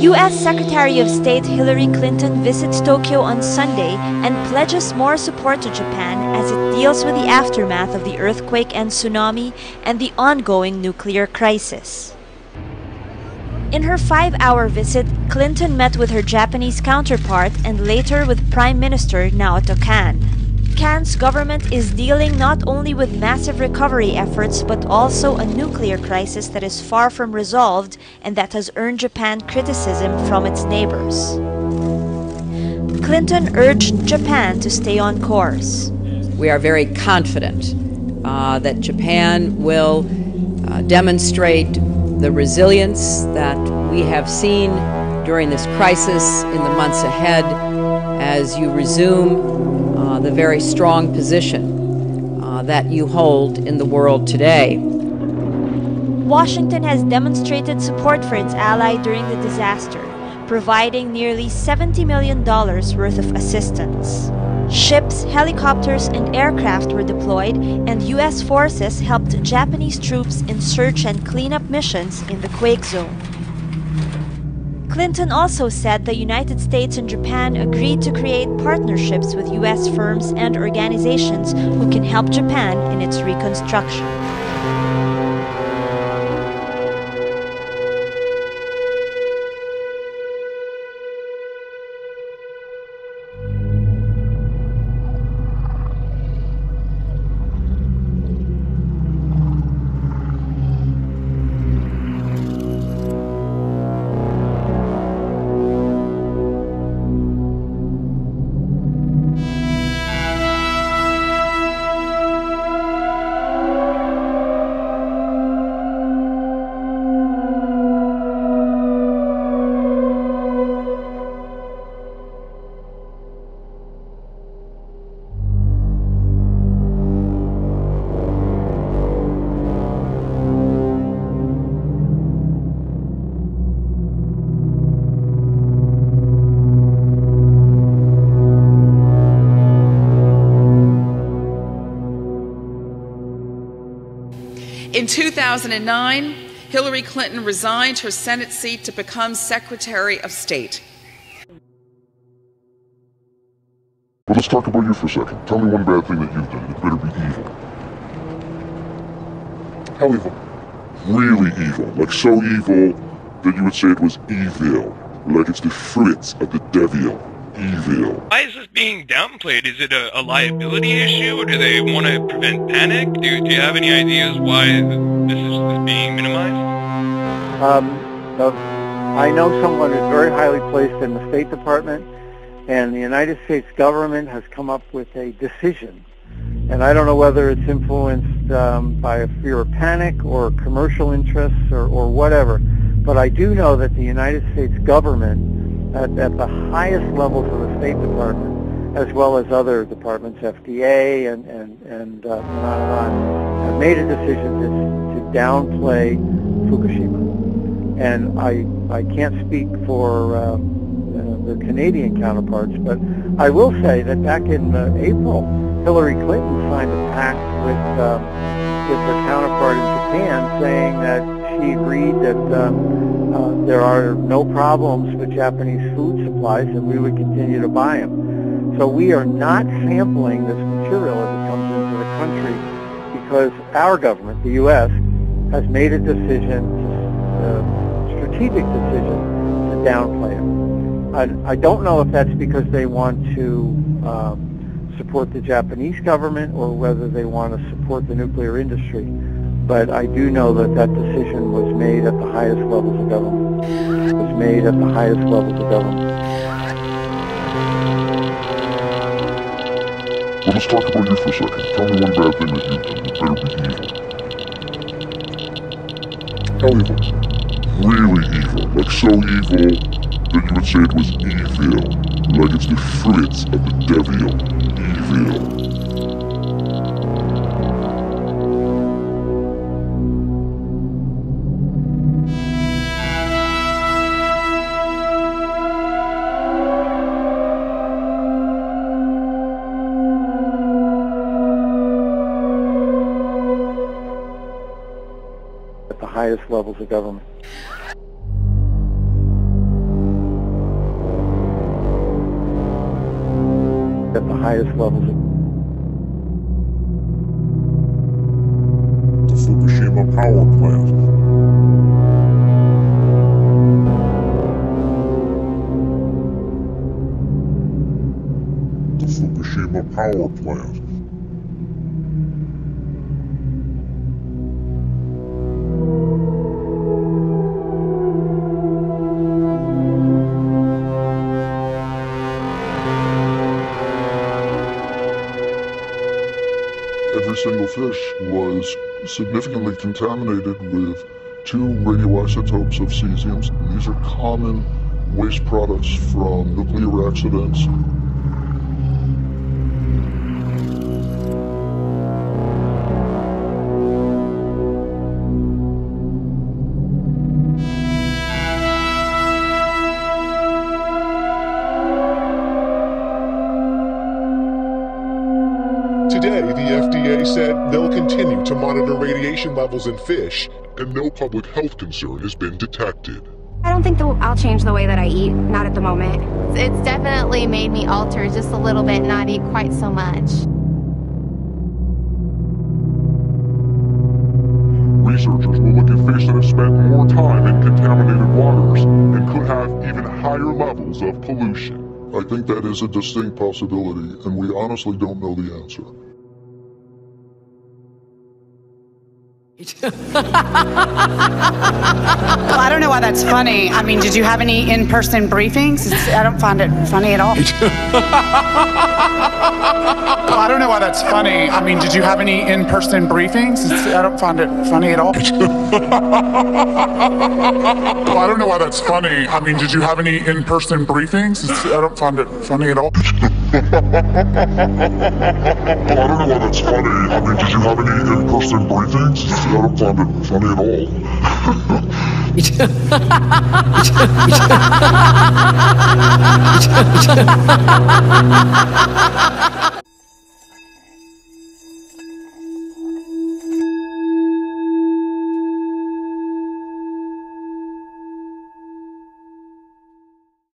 U.S. Secretary of State Hillary Clinton visits Tokyo on Sunday and pledges more support to Japan as it deals with the aftermath of the earthquake and tsunami and the ongoing nuclear crisis. In her 5-hour visit, Clinton met with her Japanese counterpart and later with Prime Minister Naoto Kan. Kan's government is dealing not only with massive recovery efforts but also a nuclear crisis that is far from resolved and that has earned Japan criticism from its neighbors. Clinton urged Japan to stay on course. We are very confident that Japan will demonstrate the resilience that we have seen during this crisis in the months ahead as you resume the very strong position that you hold in the world today. Washington has demonstrated support for its ally during the disaster, providing nearly $70 million worth of assistance. Ships, helicopters, and aircraft were deployed, and U.S. forces helped Japanese troops in search and cleanup missions in the quake zone. Clinton also said the United States and Japan agreed to create partnerships with U.S. firms and organizations who can help Japan in its reconstruction. In 2009, Hillary Clinton resigned her Senate seat to become Secretary of State. Well, let's talk about you for a second. Tell me one bad thing that you've done. It better be evil. How evil? Really evil. Like so evil that you would say it was evil. Like it's the fruits of the devil. Evil. Why is this being downplayed? Is it a liability issue, or do they want to prevent panic? Do you have any ideas why this is being minimized? I know someone who's very highly placed in the State Department, and the United States government has come up with a decision. And I don't know whether it's influenced by a fear of panic or commercial interests or whatever, but I do know that the United States government at the highest levels of the State Department, as well as other departments, FDA and on, have made a decision to downplay Fukushima. And I can't speak for the Canadian counterparts, but I will say that back in April, Hillary Clinton signed a pact with her counterpart in Japan, saying that she agreed that there are no problems with Japanese food supplies and we would continue to buy them. So we are not sampling this material as it comes into the country because our government, the U.S., has made a decision, strategic decision, to downplay it. I don't know if that's because they want to support the Japanese government or whether they want to support the nuclear industry. But I do know that that decision was made at the highest levels of government. It was made at the highest levels of government. Well, let's talk about you for a second. Tell me one bad thing that you've done. It better be evil. How evil? Really evil. Like so evil that you would say it was evil. Like it's the fruits of the devil. Evil. Highest levels of government. highest levels of The Fukushima power plant. The Fukushima power plant. Every single fish was significantly contaminated with 2 radioisotopes of cesium. These are common waste products from nuclear accidents. Today, the FDA said they'll continue to monitor radiation levels in fish, And no public health concern has been detected. I don't think I'll change the way that I eat, not at the moment. It's definitely made me alter just a little bit, not eat quite so much. Researchers will look at fish that have spent more time in contaminated waters and could have even higher levels of pollution. I think that is a distinct possibility, and we honestly don't know the answer. Well, I don't know why that's funny. I mean, did you have any in-person briefings? I don't find it funny at all. Well, I don't know why that's funny. I mean, did you have any in-person briefings? I don't find it funny at all. Well, I don't know why that's funny. I mean, did you have any in-person briefings? I don't find it funny at all. I don't know why that's funny. I mean, did you have any in-person briefings? I don't find it funny at all.